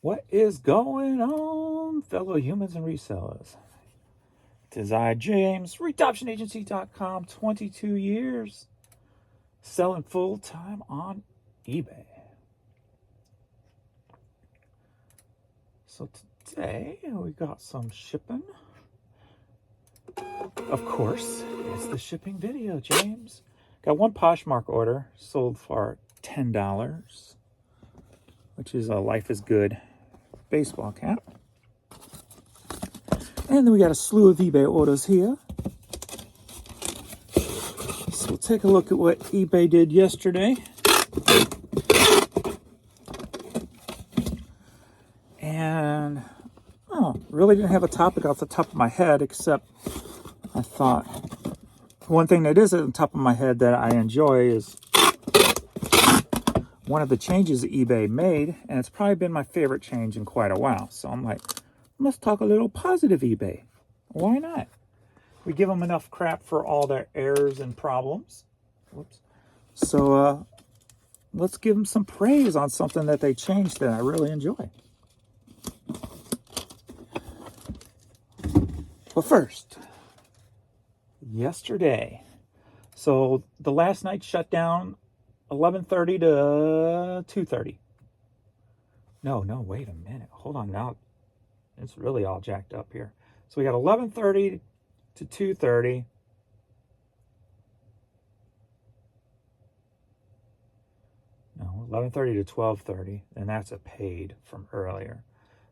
What is going on, fellow humans and resellers? Tis I, James, ReadoptionAgency.com, 22 years, selling full-time on eBay. So today, we got some shipping. Of course, it's the shipping video, James. Got one Poshmark order, sold for $10, which is a Life is Good baseball cap. And then we got a slew of eBay orders here. So we'll take a look at what eBay did yesterday. And really didn't have a topic off the top of my head, except I thought one thing that is at the top of my head that I enjoy is one of the changes that eBay made, and it's probably been my favorite change in quite a while. So I'm like, let's talk a little positive eBay. Why not? We give them enough crap for all their errors and problems. Whoops. So let's give them some praise on something that they changed that I really enjoy. But first, yesterday, so the last night shut down 11:30 to 2:30. No, wait a minute. Hold on now. It's really all jacked up here. So we got 11:30 to 2:30. No, 11:30 to 12:30, and that's a paid from earlier.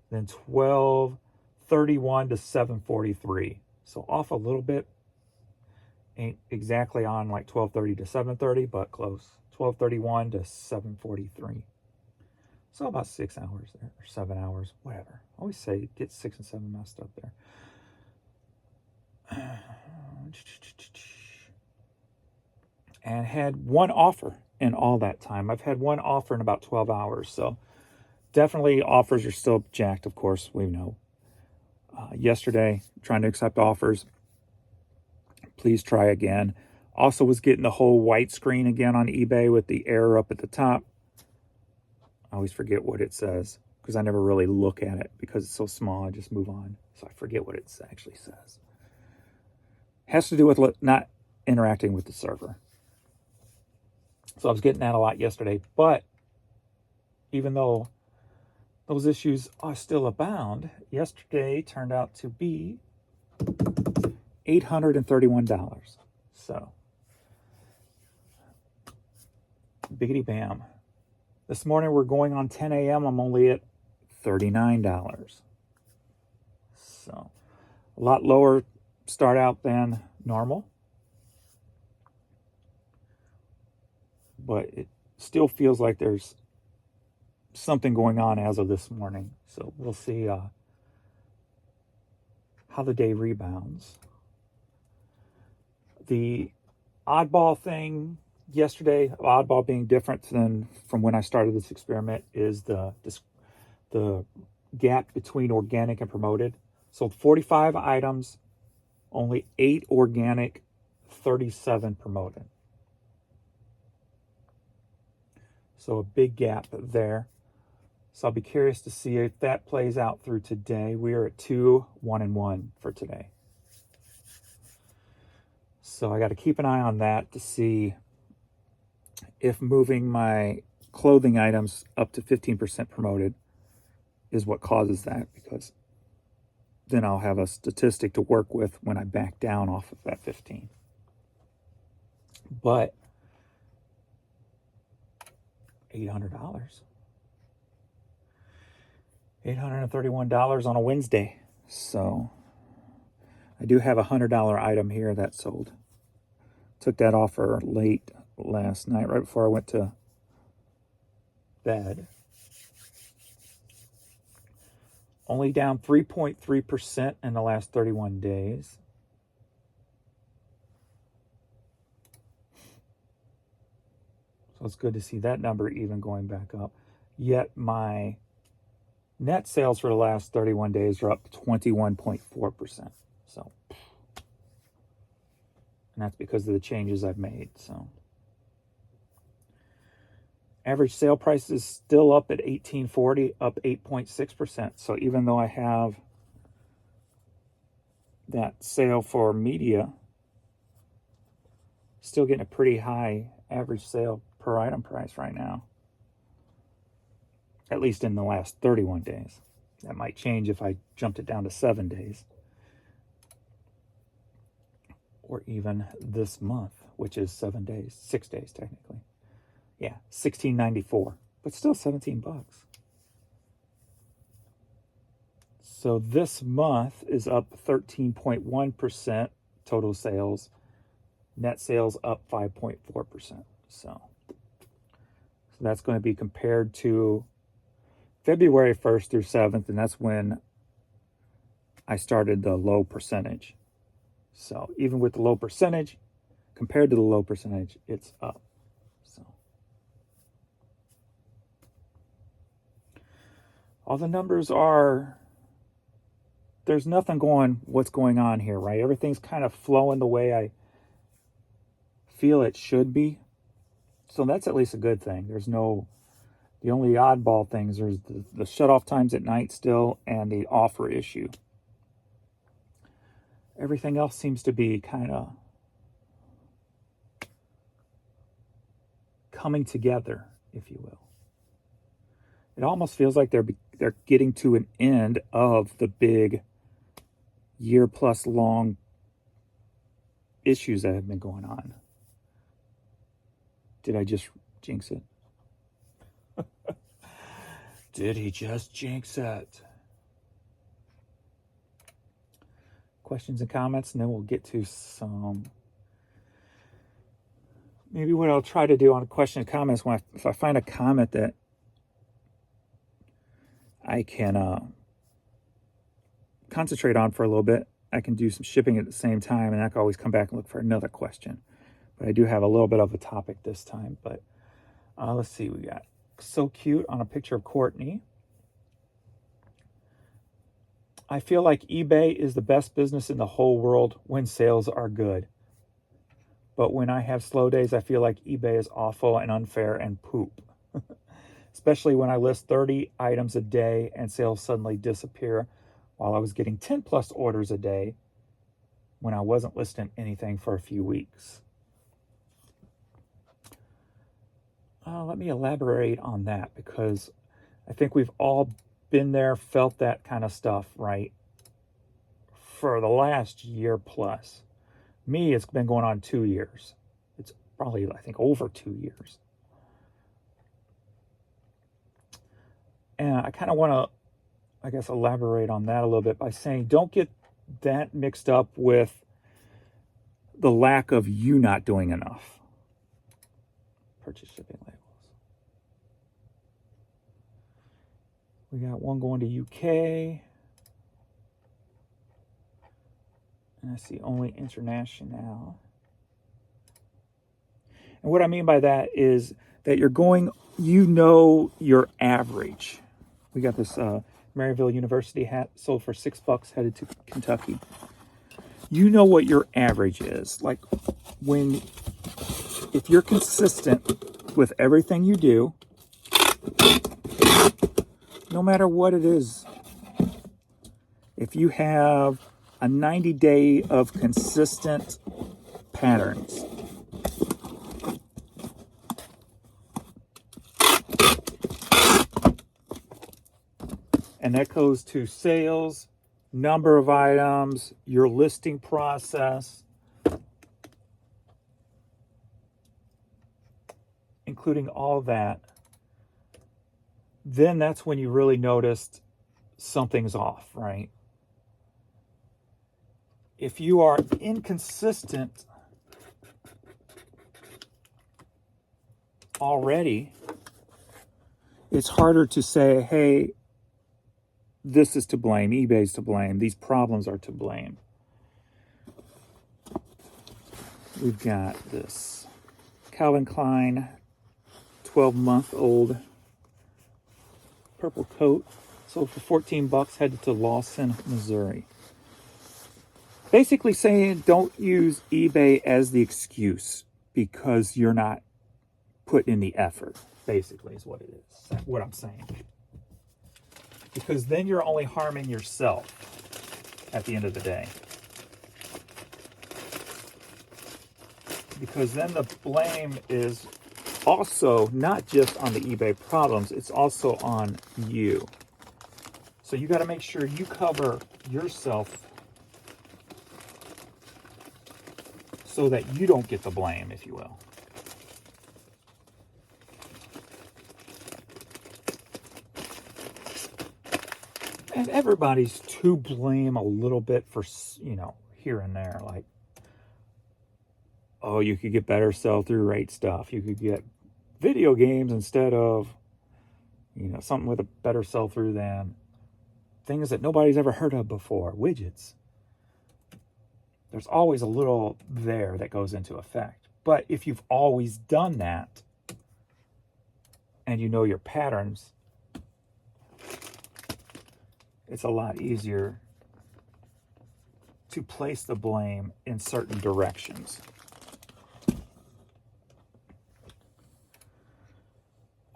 Then 12:31 to 7:43. So off a little bit. Ain't exactly on like 12:30 to 7:30, but close. 12:31 to 7:43. So about 6 hours there, or 7 hours, whatever. I always say get 6 and 7 messed up there. And had one offer in all that time. I've had one offer in about 12 hours. So definitely offers are still jacked, of course, we know. Yesterday, trying to accept offers. Please try again. Also was getting the whole white screen again on eBay with the error up at the top. I always forget what it says because I never really look at it because it's so small. I just move on. So I forget what it actually says. Has to do with not interacting with the server. So I was getting that a lot yesterday. But even though those issues are still abound, yesterday turned out to be $831. So, biggity bam. This morning we're going on 10 a.m. I'm only at $39. So, a lot lower start out than normal. But it still feels like there's something going on as of this morning. So, we'll see how the day rebounds. The oddball thing yesterday, oddball being different than from when I started this experiment, is the gap between organic and promoted. Sold 45 items, only 8 organic, 37 promoted. So a big gap there. So I'll be curious to see if that plays out through today. We are at 2, 1 and 1 for today. So I got to keep an eye on that to see if moving my clothing items up to 15% promoted is what causes that, because then I'll have a statistic to work with when I back down off of that 15. But $800. $831 on a Wednesday. So I do have a $100 item here that sold. Took that offer late last night, right before I went to bed. Only down 3.3% in the last 31 days. So it's good to see that number even going back up. Yet my net sales for the last 31 days are up 21.4%. So, and that's because of the changes I've made. So, Average sale price is still up at $18.40, up 8.6%. So even though I have that sale for media, still getting a pretty high average sale per item price right now. At least in the last 31 days. That might change if I jumped it down to 7 days. Or even this month, which is 7 days, 6 days technically. Yeah, $16.94, but still 17 bucks. So this month is up 13.1% total sales. Net sales up 5.4%. So that's going to be compared to February 1st through 7th, and that's when I started the low percentage. So even with the low percentage, compared to the low percentage, it's up. So all the numbers are, there's nothing what's going on here, right? Everything's kind of flowing the way I feel it should be. So that's at least a good thing. The only oddball things are the shut-off times at night still and the offer issue. Everything else seems to be kind of coming together, if you will. It almost feels like they're getting to an end of the big year-plus long issues that have been going on. Did I just jinx it? Did he just jinx it? Questions and comments, and then we'll get to some. Maybe what I'll try to do on question and comments, if I find a comment that I can concentrate on for a little bit, I can do some shipping at the same time, and I can always come back and look for another question. But I do have a little bit of a topic this time. But let's see, we got so cute on a picture of Courtney. I feel like eBay is the best business in the whole world when sales are good. But when I have slow days, I feel like eBay is awful and unfair and poop. Especially when I list 30 items a day and sales suddenly disappear while I was getting 10 plus orders a day when I wasn't listing anything for a few weeks. Let me elaborate on that, because I think we've all been there, felt that kind of stuff, right? For the last year plus. Me, it's been going on 2 years. It's probably, I think, over 2 years. And I kind of want to, I guess, elaborate on that a little bit by saying, don't get that mixed up with the lack of you not doing enough. Purchase shipping labels. We got one going to UK. And that's the only international. And what I mean by that is that you're going, your average. We got this Maryville University hat sold for $6 headed to Kentucky. You know what your average is. Like if you're consistent with everything you do, no matter what it is, if you have a 90-day of consistent patterns, and that goes to sales, number of items, your listing process, including all that, then that's when you really noticed something's off, right? If you are inconsistent already, it's harder to say, hey, this is to blame, eBay's to blame, these problems are to blame. We've got this Calvin Klein 12-month-old purple coat sold for $14, headed to Lawson, Missouri. Basically saying don't use eBay as the excuse because you're not putting in the effort. basically is what it is, what I'm saying. Because then you're only harming yourself at the end of the day. Because then the blame is also not just on the eBay problems, it's also on you. So you got to make sure you cover yourself so that you don't get the blame, if you will. And everybody's to blame a little bit for, you know, here and there. Like, oh, you could get better sell-through rate stuff. You could get video games instead of, you know, something with a better sell-through than things that nobody's ever heard of before, widgets. There's always a little there that goes into effect. But if you've always done that and you know your patterns, it's a lot easier to place the blame in certain directions.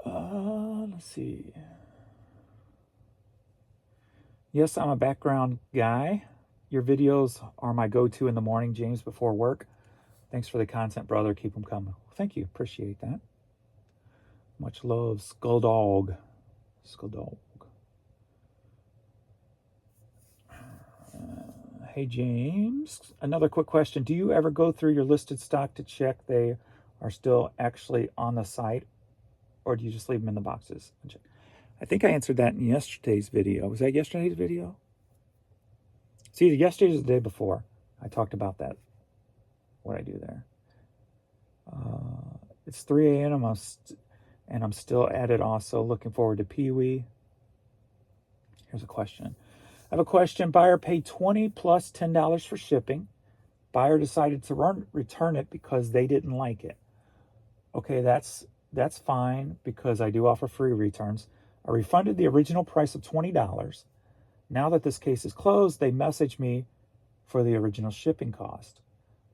Let's see. Yes, I'm a background guy. Your videos are my go-to in the morning, James, before work. Thanks for the content, brother. Keep them coming. Thank you. Appreciate that. Much love, Skulldog. Skulldog. Hey, James. Another quick question. Do you ever go through your listed stock to check they are still actually on the site? Or do you just leave them in the boxes? I think I answered that in yesterday's video. Was that yesterday's video? It's either yesterday's or the day before. I talked about that, what I do there. It's 3 a.m. and I'm still at it also. Looking forward to Pee-wee. Here's a question. I have a question. Buyer paid $20 plus $10 for shipping. Buyer decided to return it because they didn't like it. Okay, that's fine because I do offer free returns. I refunded the original price of $20. Now that this case is closed, they message me for the original shipping cost.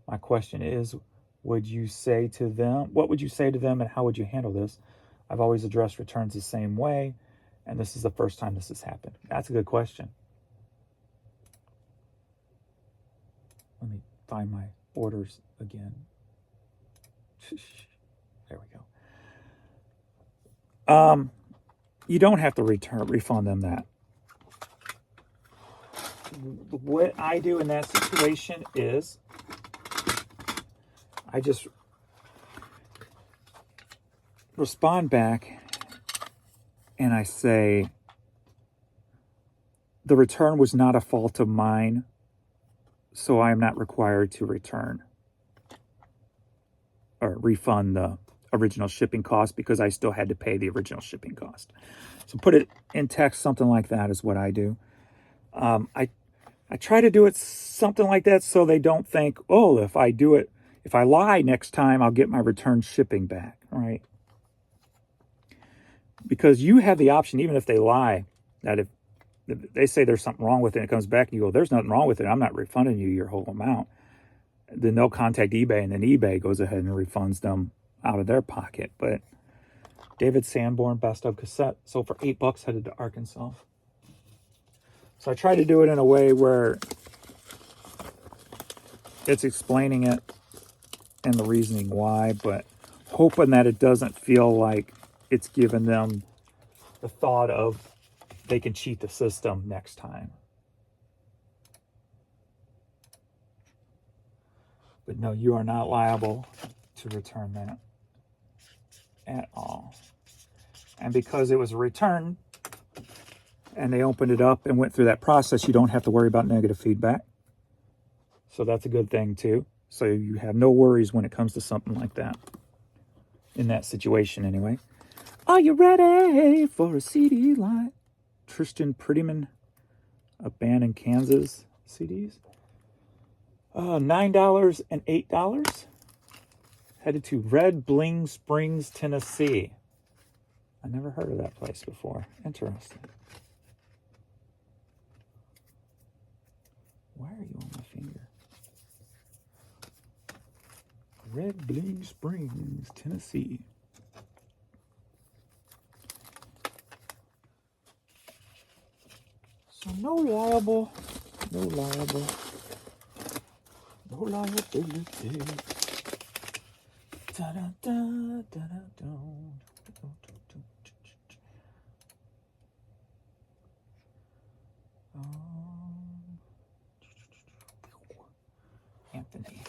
My question is, what would you say to them and how would you handle this? I've always addressed returns the same way, and this is the first time this has happened. That's a good question. Let me find my orders again. There we go. You don't have to refund them that. What I do in that situation is I just respond back and I say, the return was not a fault of mine, so I am not required to return or refund the original shipping cost because I still had to pay the original shipping cost. So put it in text, something like that is what I do. I try to do it something like that so they don't think, oh, if I lie next time, I'll get my return shipping back, right? Because you have the option, even if they lie, that if they say there's something wrong with it and it comes back and you go, there's nothing wrong with it, I'm not refunding you your whole amount, then they'll contact eBay and then eBay goes ahead and refunds them out of their pocket. But David Sanborn, best of cassette, sold for $8, headed to Arkansas. So I try to do it in a way where it's explaining it and the reasoning why, but hoping that it doesn't feel like it's giving them the thought of they can cheat the system next time. But no, you are not liable to return that at all. And because it was a return and they opened it up and went through that process, you don't have to worry about negative feedback. So that's a good thing too. So you have no worries when it comes to something like that. In that situation anyway. Are you ready for a CD line? Tristan Prettyman, a band in Kansas, CDs. $9 and $8. Headed to Red Bling Springs, Tennessee. I never heard of that place before. Interesting. Why are you on my finger? Red Bling Springs, Tennessee. No liable. No liable. No liability. Da, da, da, da, da, da. Anthony.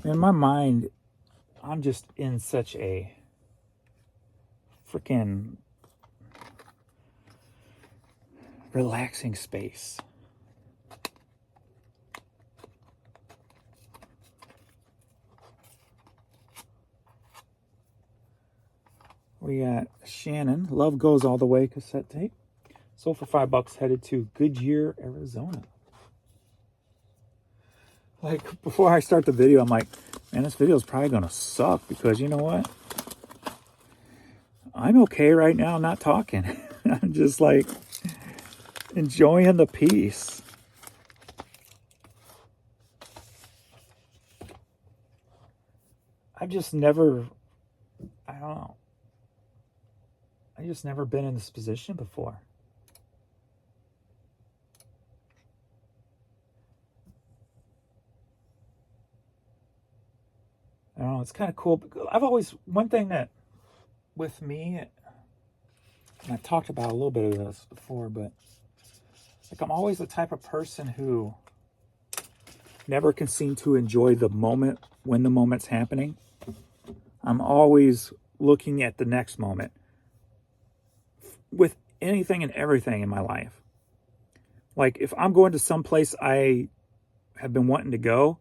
In my mind, I'm just in such a freaking relaxing space. We got Shannon, Love Goes All the Way cassette tape. Sold for $5, headed to Goodyear, Arizona. Like, before I start the video, I'm like, man, this video is probably going to suck because you know what? I'm okay right now not talking. I'm just like enjoying the peace. I've just never, I don't know. I just never been in this position before. I don't know, it's kind of cool. I've always, one thing that with me, and I've talked about a little bit of this before, but like I'm always the type of person who never can seem to enjoy the moment when the moment's happening. I'm always looking at the next moment with anything and everything in my life. Like if I'm going to some place I have been wanting to go,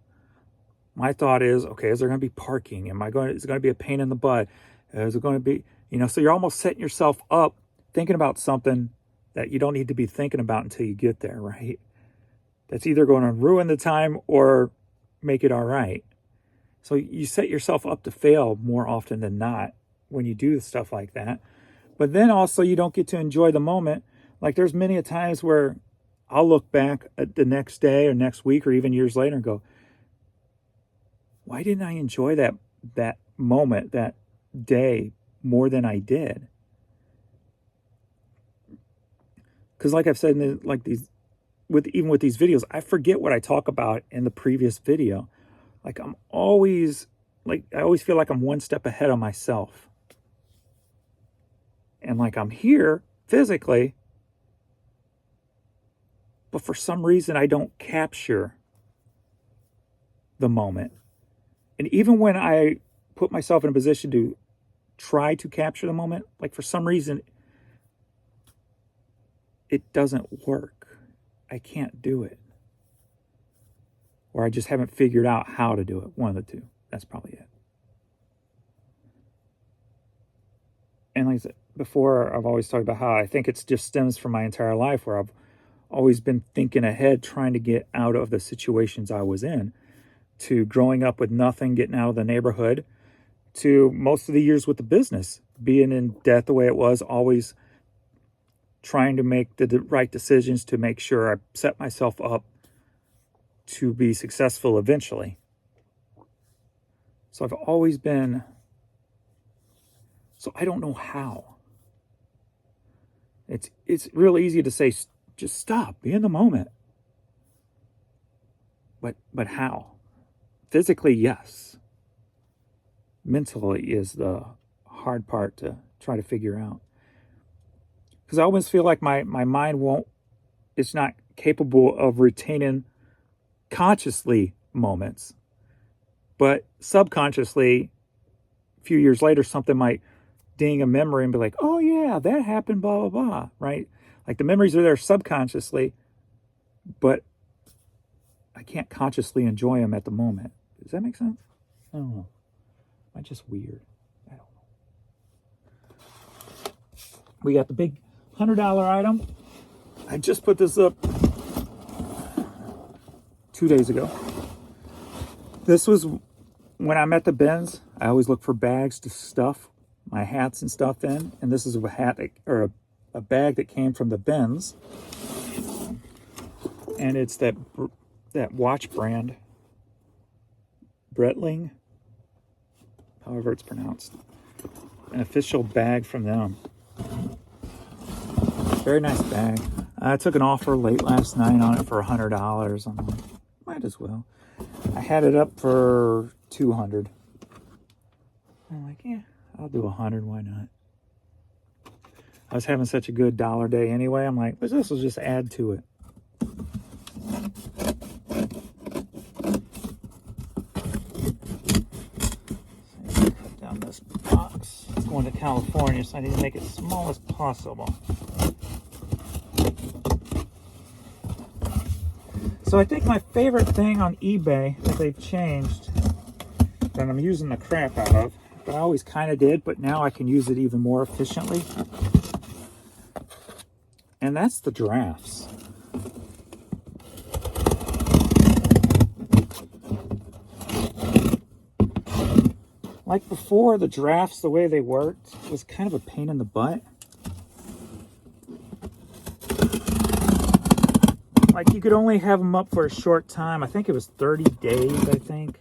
my thought is, okay, is there going to be parking? Is it going to be a pain in the butt? Is it going to be, so you're almost setting yourself up thinking about something that you don't need to be thinking about until you get there, right? That's either going to ruin the time or make it all right. So you set yourself up to fail more often than not when you do stuff like that. But then also you don't get to enjoy the moment. Like there's many a times where I'll look back at the next day or next week or even years later and go, why didn't I enjoy that moment, that day more than I did? Because like I've said, even with these videos, I forget what I talk about in the previous video. Like I always feel like I'm one step ahead of myself. And like I'm here physically, but for some reason I don't capture the moment. And even when I put myself in a position to try to capture the moment, like for some reason it doesn't work. I can't do it. Or I just haven't figured out how to do it. One of the two. That's probably it. And like I said before, I've always talked about how I think it just stems from my entire life where I've always been thinking ahead, trying to get out of the situations I was in, to growing up with nothing, getting out of the neighborhood, to most of the years with the business, being in debt the way it was, always trying to make the right decisions to make sure I set myself up to be successful eventually. So I've always been, so I don't know how. It's real easy to say, just stop, be in the moment. But how? Physically, yes. Mentally is the hard part to try to figure out. Because I always feel like my mind it's not capable of retaining consciously moments. But subconsciously, a few years later, something might ding a memory and be like, oh yeah, that happened, blah, blah, blah, right? Like the memories are there subconsciously, but I can't consciously enjoy them at the moment. Does that make sense? I don't know. Am I just weird? I don't know. We got the big $100 item. I just put this up 2 days ago. This was when I'm at the bins. I always look for bags to stuff my hats and stuff in, and this is a hat or a bag that came from the bins, and it's that watch brand. Breitling, however it's pronounced. An official bag from them. Very nice bag. I took an offer late last night on it for $100. I'm like, might as well. I had it up for $200. I'm like, yeah, I'll do $100. Why not? I was having such a good dollar day anyway. I'm like, this will just add to it. So cut down this box. It's going to California, so I need to make it as small as possible. So I think my favorite thing on eBay that they've changed, that I'm using the crap out of, but I always kind of did, but now I can use it even more efficiently. And that's the drafts. Like before, the drafts, the way they worked, was kind of a pain in the butt. Like, you could only have them up for a short time. I think it was 30 days, I think.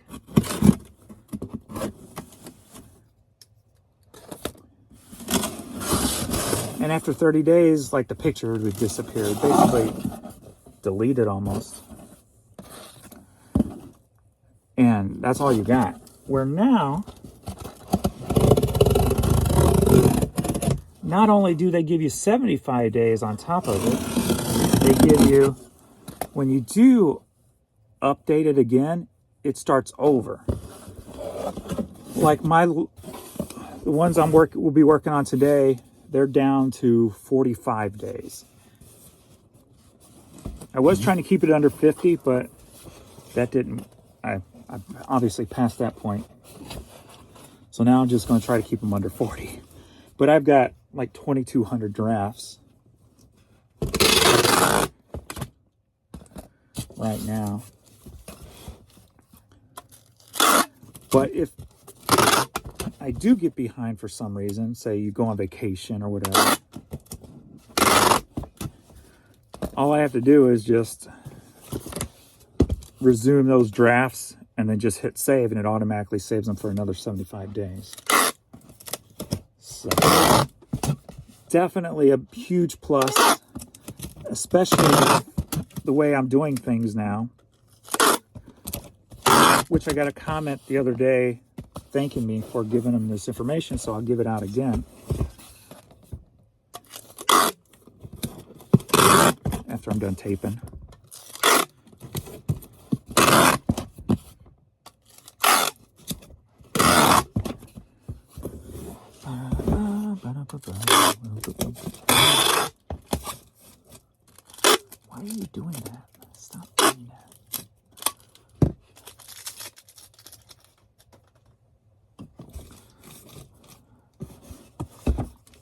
And after 30 days, like, the picture would disappear. Basically, deleted almost. And that's all you got. Where now, not only do they give you 75 days on top of it, they give you, when you do update it again, it starts over. Like the ones we'll be working on today, they're down to 45 days. I was trying to keep it under 50, but that didn't, I obviously passed that point. So now I'm just going to try to keep them under 40. But I've got like 2,200 drafts right now. But if I do get behind for some reason, say you go on vacation or whatever, all I have to do is just resume those drafts and then just hit save, and it automatically saves them for another 75 days. So definitely a huge plus, especially the way I'm doing things now, which I got a comment the other day thanking me for giving them this information, so I'll give it out again. After I'm done taping. Why are you doing that? Stop doing that.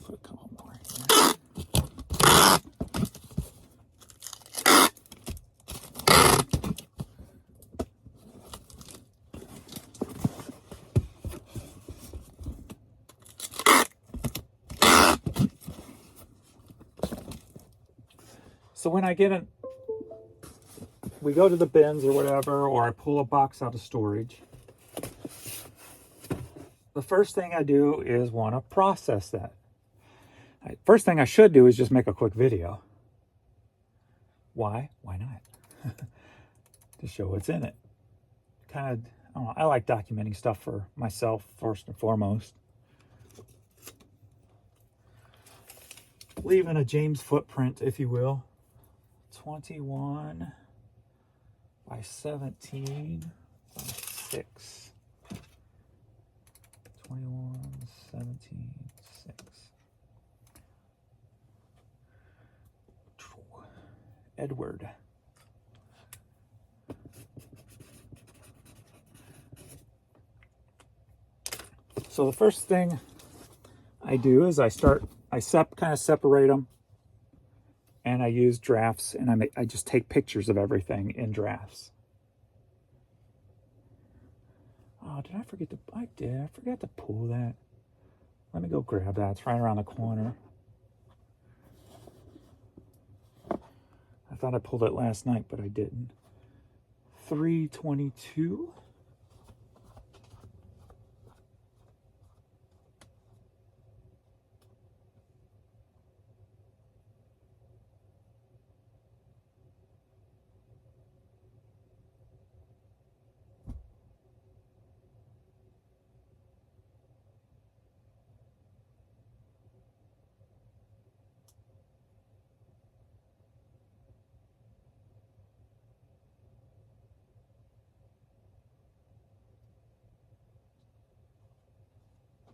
Put a couple more here. So when I get it, we go to the bins or whatever, or I pull a box out of storage, the first thing I do is want to process that. First thing I should do is just make a quick video. Why? Why not? To show what's in it. Kind of, I don't know, I like documenting stuff for myself first and foremost. Leaving a James footprint, if you will. 21 by 17 by 6. 21, 17, 6. Edward. So the first thing I do is I kind of separate them, and I use drafts, and I just take pictures of everything in drafts. Oh, did I forget to? I did. I forgot to pull that. Let me go grab that. It's right around the corner. I thought I pulled it last night, but I didn't. 322.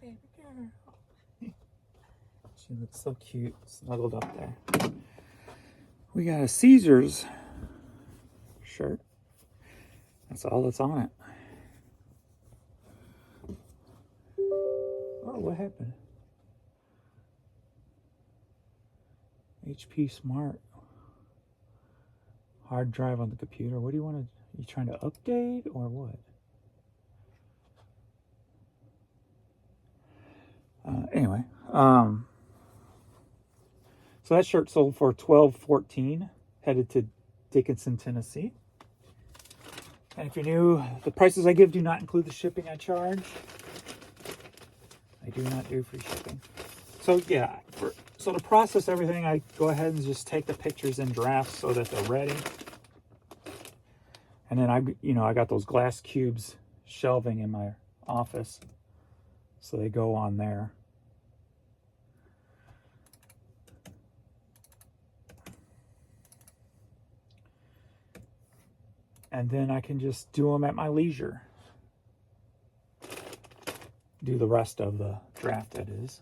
baby girl. She looks so cute, snuggled up there. We got a Caesars shirt. That's all that's on it. Oh, what happened? HP Smart. Hard drive on the computer. What do you want to... You trying to update or what? Anyway, so that shirt sold for $12.14. Headed to Dickinson, Tennessee. And if you're new, the prices I give do not include the shipping I charge. I do not do free shipping. So yeah, so to process everything, I go ahead and just take the pictures in drafts so that they're ready. And then I got those glass cubes shelving in my office, so they go on there. And then I can just do them at my leisure. Do the rest of the draft, that is.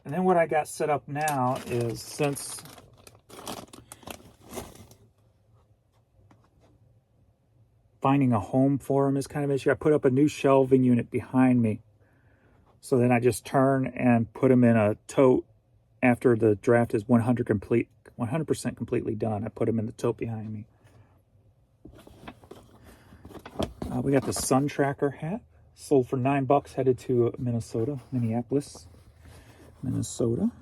And then what I got set up now is, since finding a home for them is kind of an issue, I put up a new shelving unit behind me. So then I just turn and put them in a tote after the draft is 100% completely done. I put them in the tote behind me. We got the Sun Tracker hat. Sold for $9, headed to Minneapolis, Minnesota.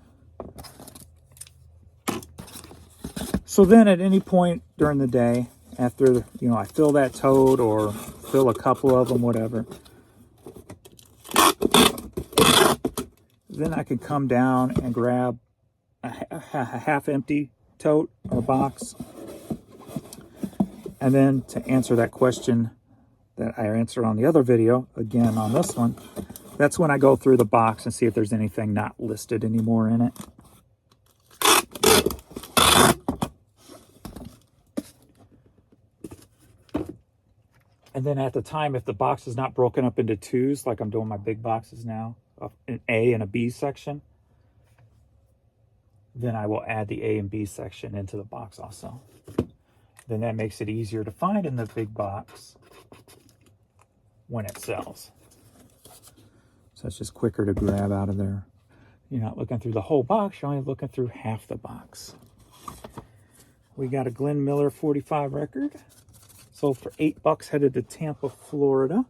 So then at any point during the day, after, I fill that tote or fill a couple of them, whatever, then I can come down and grab a half-empty tote or box. And then to answer that question that I answered on the other video, again on this one, that's when I go through the box and see if there's anything not listed anymore in it. And then at the time, if the box is not broken up into twos, like I'm doing my big boxes now, an A and a B section, then I will add the A and B section into the box also. Then that makes it easier to find in the big box when it sells. So it's just quicker to grab out of there. You're not looking through the whole box, you're only looking through half the box. We got a Glenn Miller 45 record. Sold for $8, headed to Tampa, Florida.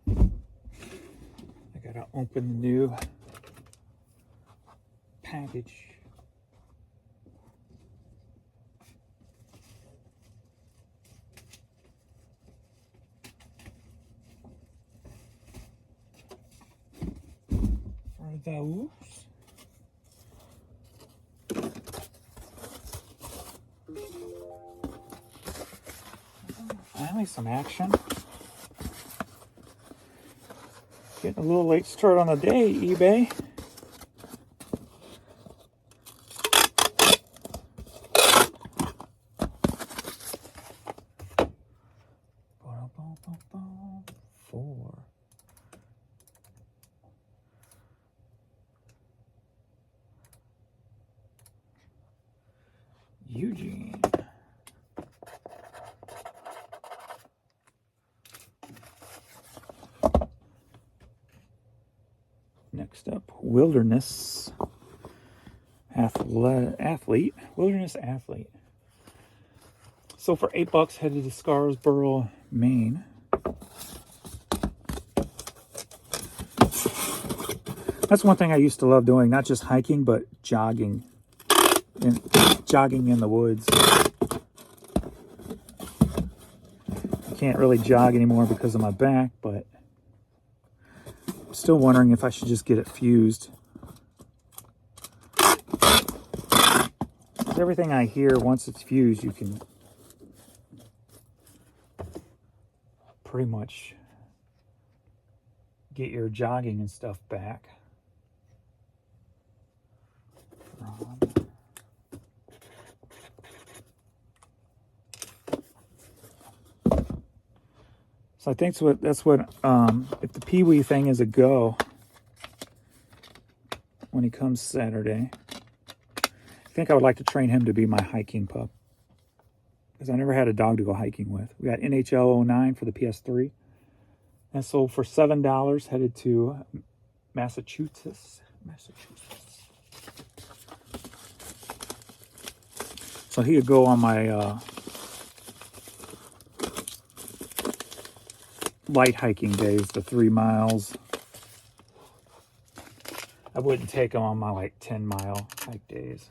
I gotta open the new package. For those. Finally some action. Getting a little late start on the day, eBay. Four. Eugene. Next up, Wilderness Athlete. Wilderness Athlete. So for $8, headed to Scarborough, Maine. That's one thing I used to love doing, not just hiking, but jogging. Jogging in the woods. I can't really jog anymore because of my back, but I'm still wondering if I should just get it fused. Everything I hear, once it's fused, you can pretty much get your jogging and stuff back. So I think that's what if the Pee Wee thing is a go when he comes Saturday, I think I would like to train him to be my hiking pup, because I never had a dog to go hiking with. We got NHL 09 for the PS3. And so for $7, headed to Massachusetts. So he could go on my light hiking days, the 3 miles. I wouldn't take him on my like 10-mile hike days.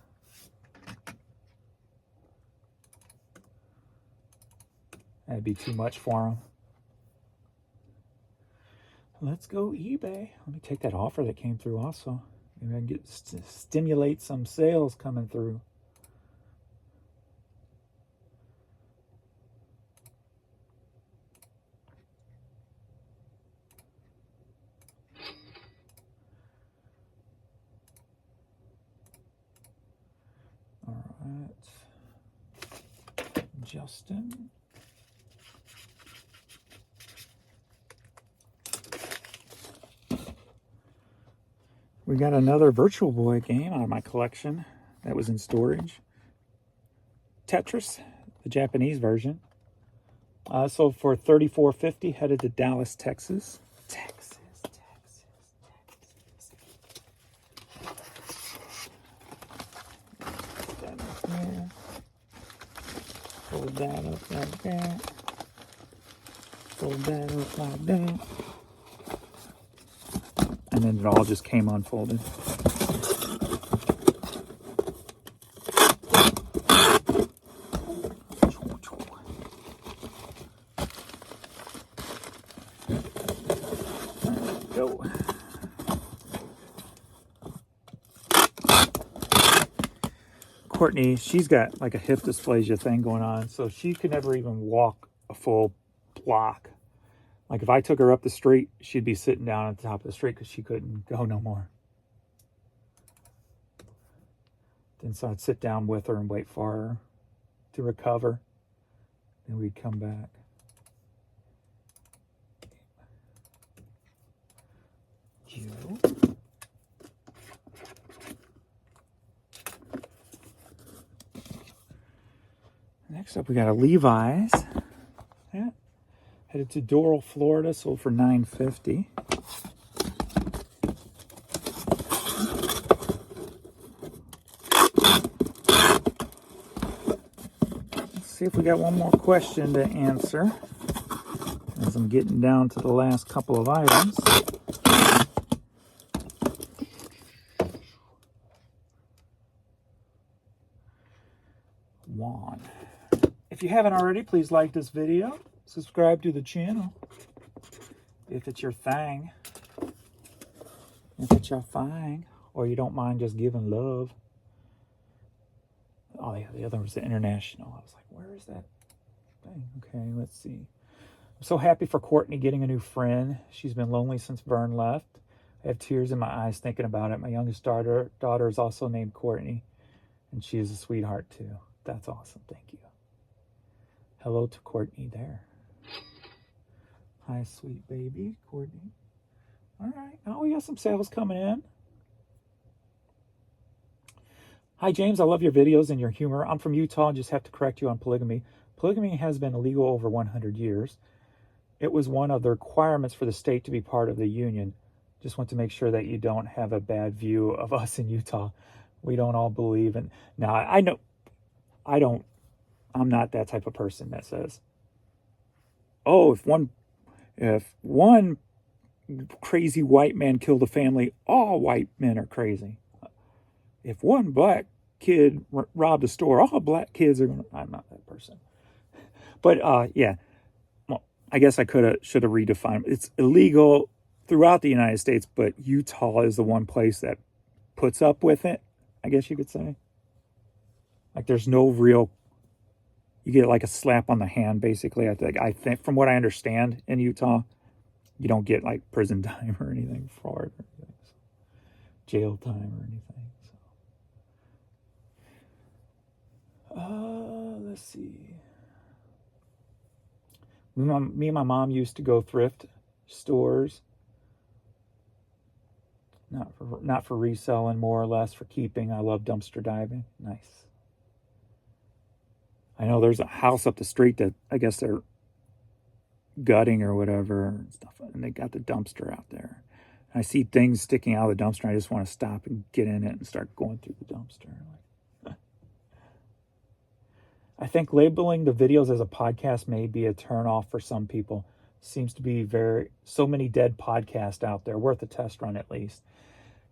That'd be too much for him. Let's go eBay. Let me take that offer that came through also. Maybe I can get stimulate some sales coming through. All right. Justin. We got another Virtual Boy game out of my collection that was in storage. Tetris, the Japanese version. So for $34.50, headed to Dallas, Texas. Texas. That up there. Fold that up like that. Fold that up like that. And then it all just came unfolded. Go. Courtney, she's got like a hip dysplasia thing going on, so she could never even walk a full block. Like if I took her up the street, she'd be sitting down at the top of the street because she couldn't go no more. Then so I'd sit down with her and wait for her to recover. Then we'd come back. Next up, we got a Levi's. Yeah. Headed to Doral, Florida, sold for $9.50. Let's see if we got one more question to answer, as I'm getting down to the last couple of items. Juan. If you haven't already, please like this video. Subscribe to the channel if it's your thing. If it's your thing. Or you don't mind just giving love. Oh yeah, the other was the international. I was like, where is that thing? Okay, let's see. I'm so happy for Courtney getting a new friend. She's been lonely since Vern left. I have tears in my eyes thinking about it. My youngest daughter is also named Courtney. And she is a sweetheart too. That's awesome. Thank you. Hello to Courtney there. Hi, sweet baby, Courtney. All right. Oh, we got some sales coming in. Hi, James. I love your videos and your humor. I'm from Utah and just have to correct you on polygamy. Polygamy has been illegal over 100 years. It was one of the requirements for the state to be part of the union. Just want to make sure that you don't have a bad view of us in Utah. We don't all believe in... Now, I know... I'm not that type of person that says, oh, if one crazy white man killed a family, all white men are crazy. If one black kid robbed a store, all black kids are going to... I'm not that person. But, yeah. Well, I guess I should have redefined. It's illegal throughout the United States, but Utah is the one place that puts up with it, I guess you could say. Like, there's no real you get like a slap on the hand, basically. I think from what I understand in Utah, you don't get like prison time or anything for it, or anything, so jail time or anything. So, let's see. Me and my mom used to go thrift stores, not for reselling, more or less for keeping. I love dumpster diving. Nice. I know there's a house up the street that I guess they're gutting or whatever and stuff, and they got the dumpster out there. And I see things sticking out of the dumpster, and I just want to stop and get in it and start going through the dumpster. I think labeling the videos as a podcast may be a turnoff for some people. Seems to be so many dead podcasts out there, worth a test run at least.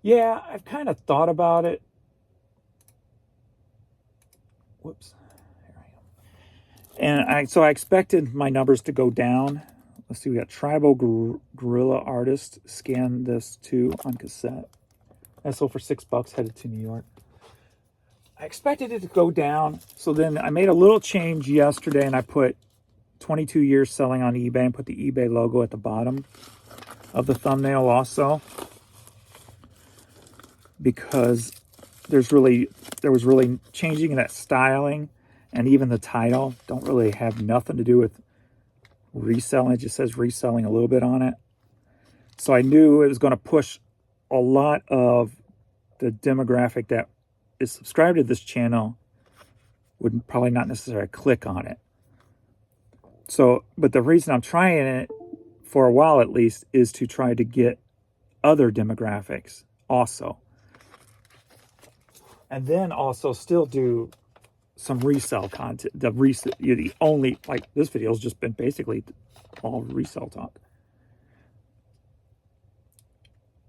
Yeah, I've kind of thought about it. Whoops. Here I am. And so I expected my numbers to go down. Let's see, we got Tribal Guerrilla Artist. Scan this too on cassette. I sold for $6, headed to New York. I expected it to go down. So then I made a little change yesterday, and I put 22 years selling on eBay and put the eBay logo at the bottom of the thumbnail also, because there was really changing that styling, and even the title don't really have nothing to do with reselling. It just says reselling a little bit on it. So I knew it was going to push a lot of the demographic that is subscribed to this channel would probably not necessarily click on it. So, but the reason I'm trying it for a while at least is to try to get other demographics also. And then also still do some resell content. The only, like this video has just been basically all resell talk.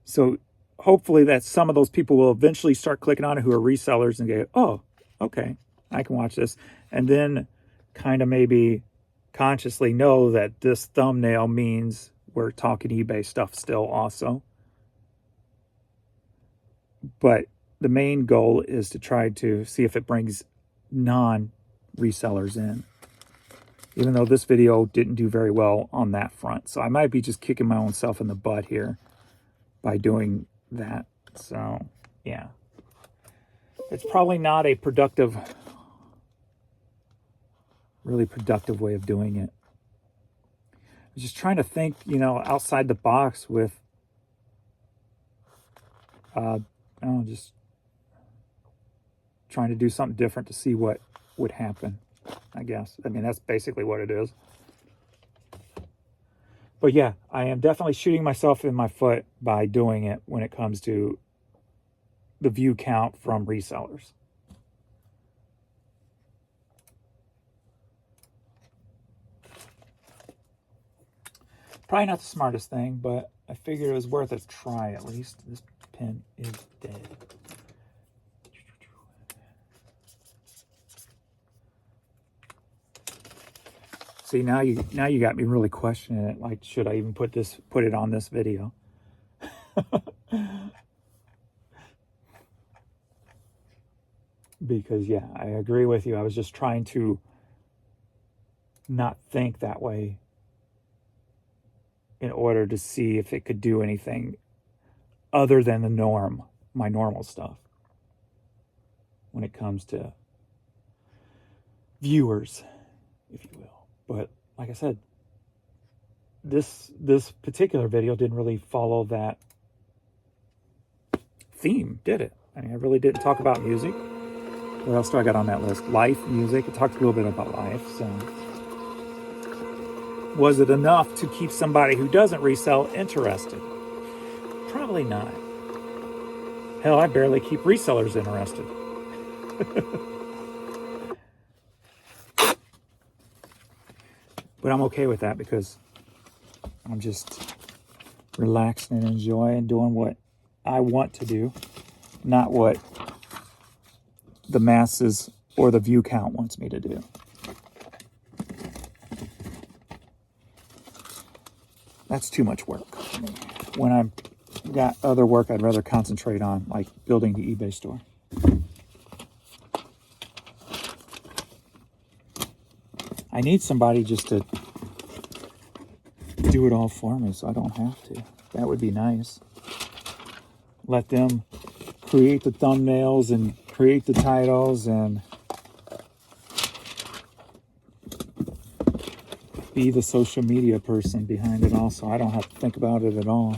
So hopefully that some of those people will eventually start clicking on it who are resellers and go, oh, okay, I can watch this. And then kind of maybe consciously know that this thumbnail means we're talking eBay stuff still also. But the main goal is to try to see if it brings non-resellers in, even though this video didn't do very well on that front. So I might be just kicking my own self in the butt here by doing that. So yeah, it's probably not a really productive way of doing it. I was just trying to think, outside the box with just trying to do something different to see what would happen, I guess. I mean, that's basically what it is. But yeah, I am definitely shooting myself in my foot by doing it when it comes to the view count from resellers. Probably not the smartest thing, but I figured it was worth a try at least. This pen is dead. See, now you got me really questioning it. Like, should I even put it on this video? Because yeah, I agree with you. I was just trying to not think that way in order to see if it could do anything other than the norm, my normal stuff, when it comes to viewers, if you will. But like I said, this particular video didn't really follow that theme, did it? I mean, I really didn't talk about music. What else do I got on that list? Life, music. It talked a little bit about life. So, was it enough to keep somebody who doesn't resell interested? Probably not. Hell, I barely keep resellers interested. But I'm okay with that because I'm just relaxing and enjoying doing what I want to do, not what the masses or the view count wants me to do. That's too much work for me. When I've got other work I'd rather concentrate on, like building the eBay store. I need somebody just to do it all for me so I don't have to. That would be nice. Let them create the thumbnails and create the titles and be the social media person behind it all, so I don't have to think about it at all.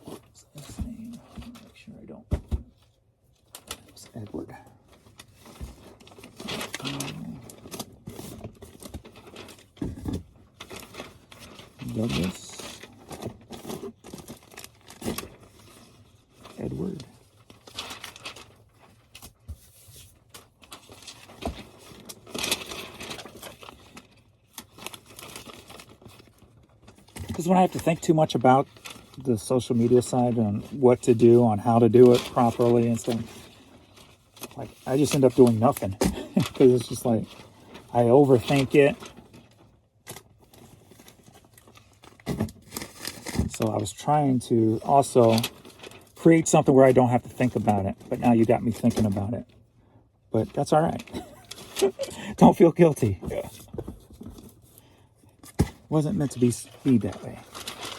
What's his name? Make sure I don't. It's Edward. Douglas. Edward. Because when I have to think too much about the social media side and what to do, on how to do it properly and stuff, like I just end up doing nothing. Because it's just like I overthink it. So I was trying to also create something where I don't have to think about it. But now you got me thinking about it. But that's all right. Don't feel guilty. Wasn't meant to be that way.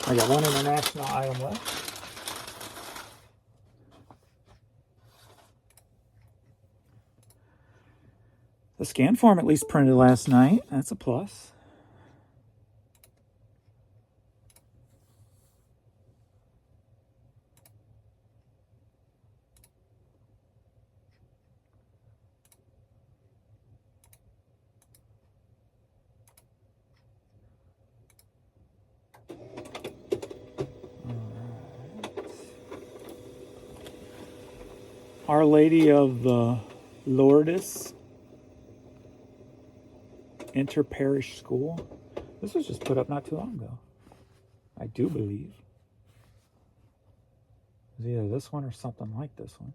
I got one international item left. The scan form at least printed last night. That's a plus. Our Lady of the Lourdes Inter-Parish School. This was just put up not too long ago, I do believe. It's either this one or something like this one.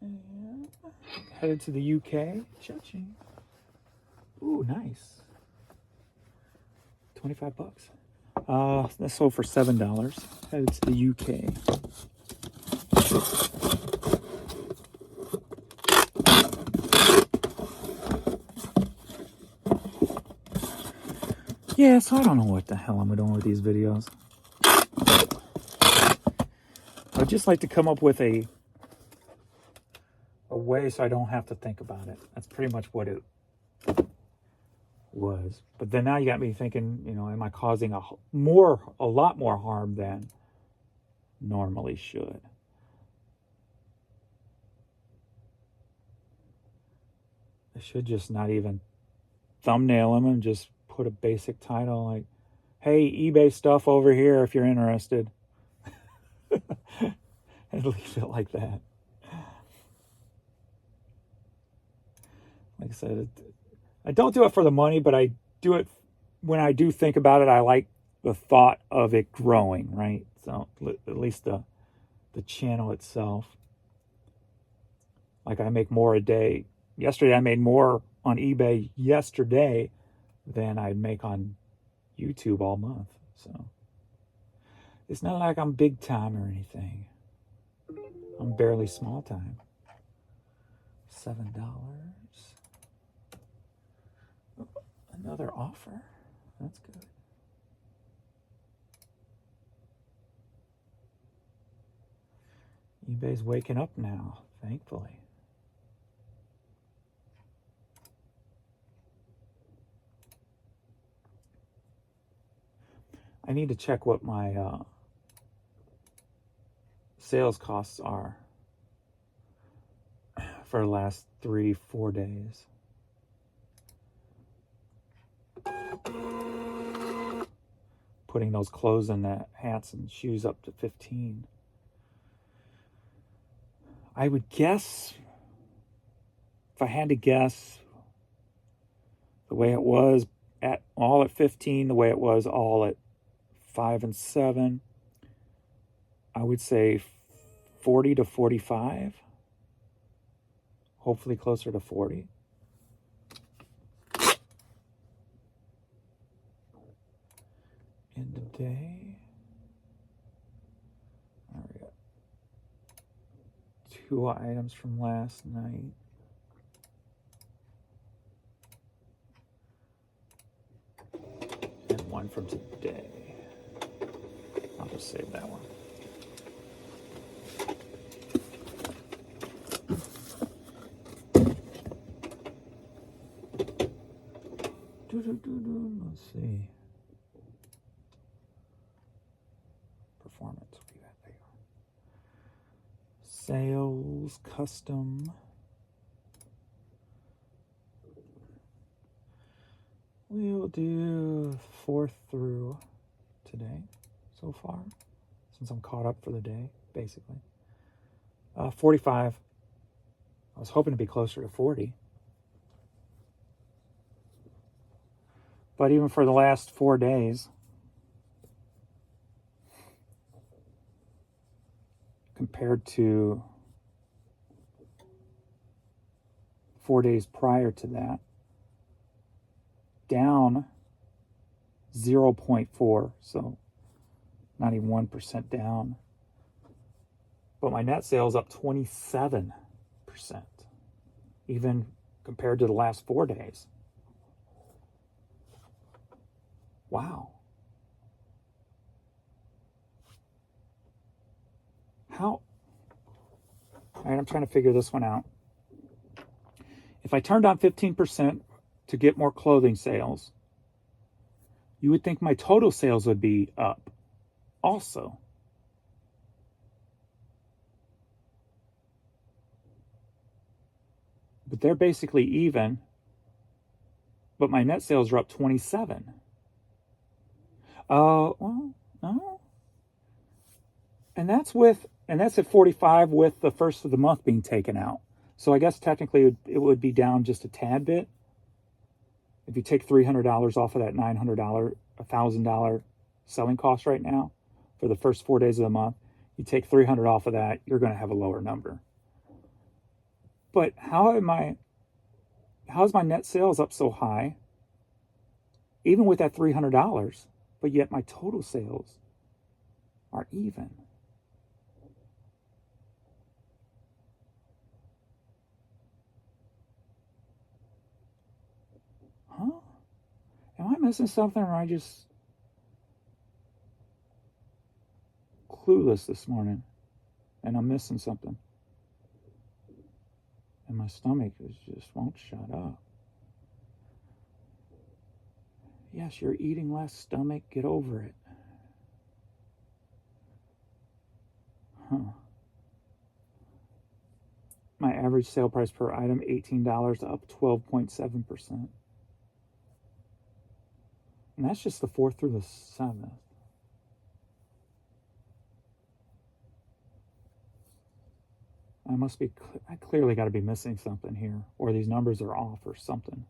And headed to the UK. Cha-ching. Ooh, nice. 25 bucks. That sold for $7. Headed to the UK. Yeah, so I don't know what the hell I'm doing with these videos. I'd just like to come up with a way so I don't have to think about it. That's pretty much what it was. But then now you got me thinking, you know, am I causing a lot more harm than normally should? I should just not even thumbnail them and just put a basic title like, hey, eBay stuff over here if you're interested. And leave it like that. Like I said, I don't do it for the money, but I do it when I do think about it. I like the thought of it growing, right? So at least the channel itself. Like I make more a day. Yesterday I made more on eBay yesterday than I'd make on YouTube all month. So it's not like I'm big time or anything. I'm barely small time. $7. Another offer. That's good. eBay's waking up now, thankfully. I need to check what my sales costs are for the last 3-4 days. Putting those clothes and the hats and shoes up to 15. I would guess, if I had to guess, the way it was at 15, the way it was all at 5 and 7, I would say 40 to 45. Hopefully closer to 40. End of day. 2 items from last night. And 1 from today. I'll just save that one. Let's see. Performance. There you are. Sales, custom. We'll do 4 through today so far, since I'm caught up for the day, basically. 45. I was hoping to be closer to 40. But even for the last 4 days, compared to 4 days prior to that, down 0.4, so not even 1% down. But my net sales up 27%, even compared to the last 4 days. Wow. How? All right, I'm trying to figure this one out. If I turned on 15% to get more clothing sales, you would think my total sales would be up also. But they're basically even, but my net sales are up 27. Well, no. And that's at 45 with the first of the month being taken out. So I guess technically it would be down just a tad bit. If you take $300 off of that $900, $1,000 selling cost right now for the first 4 days of the month, you take $300 off of that, you're going to have a lower number. But how's my net sales up so high, even with that $300, but yet my total sales are even? Huh? Am I missing something, or am I just clueless this morning and I'm missing something? And my stomach just won't shut up. Yes, you're eating less, stomach. Get over it. Huh. My average sale price per item, $18, up 12.7%. And that's just the 4th through the 7th. I clearly got to be missing something here, or these numbers are off or something.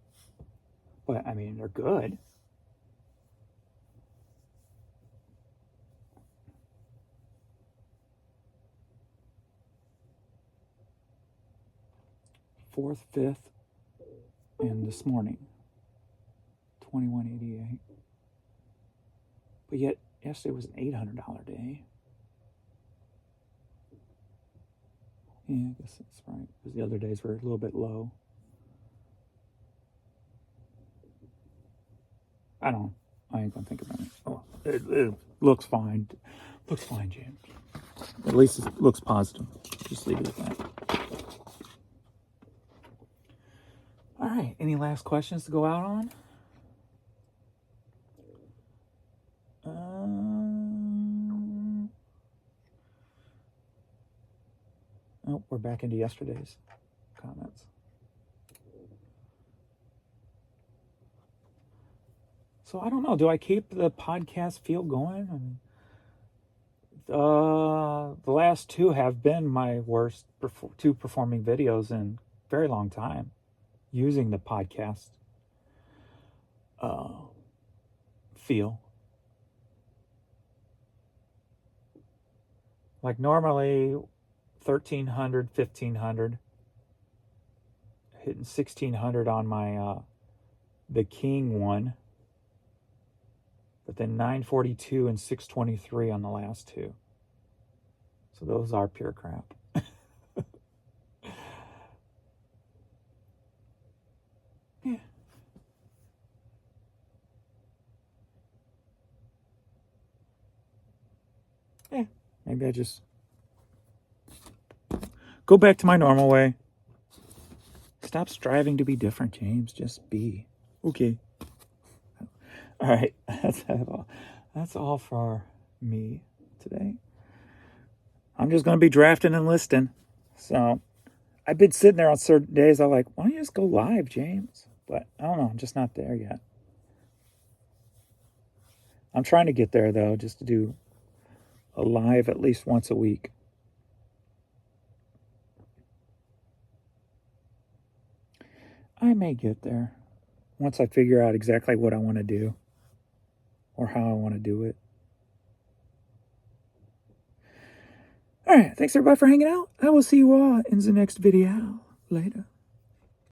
But, I mean, they're good. Fourth, 5th, and this morning, 2188. But yet, yesterday was an $800 day. Yeah, I guess that's right, because the other days were a little bit low. I ain't gonna think about it. Oh, it looks fine. Looks fine, James. At least it looks positive. Just leave it at that. All right, any last questions to go out on? Oh, we're back into yesterday's comments. So I don't know. Do I keep the podcast feel going? I mean, the last 2 have been my worst 2 performing videos in a very long time, using the podcast feel. Like normally 1,300, 1,500, hitting 1,600 on my the King one, but then 942 and 623 on the last 2. So those are pure crap. maybe I just go back to my normal way. Stop striving to be different, James. Just be. Okay. All right. That's all for me today. I'm just going to be drafting and listing. So I've been sitting there on certain days. I'm like, why don't you just go live, James? But I don't know. I'm just not there yet. I'm trying to get there, though, just to do a live at least once a week. I may get there once I figure out exactly what I want to do or how I want to do it. All right. Thanks, everybody, for hanging out. I will see you all in the next video. Later.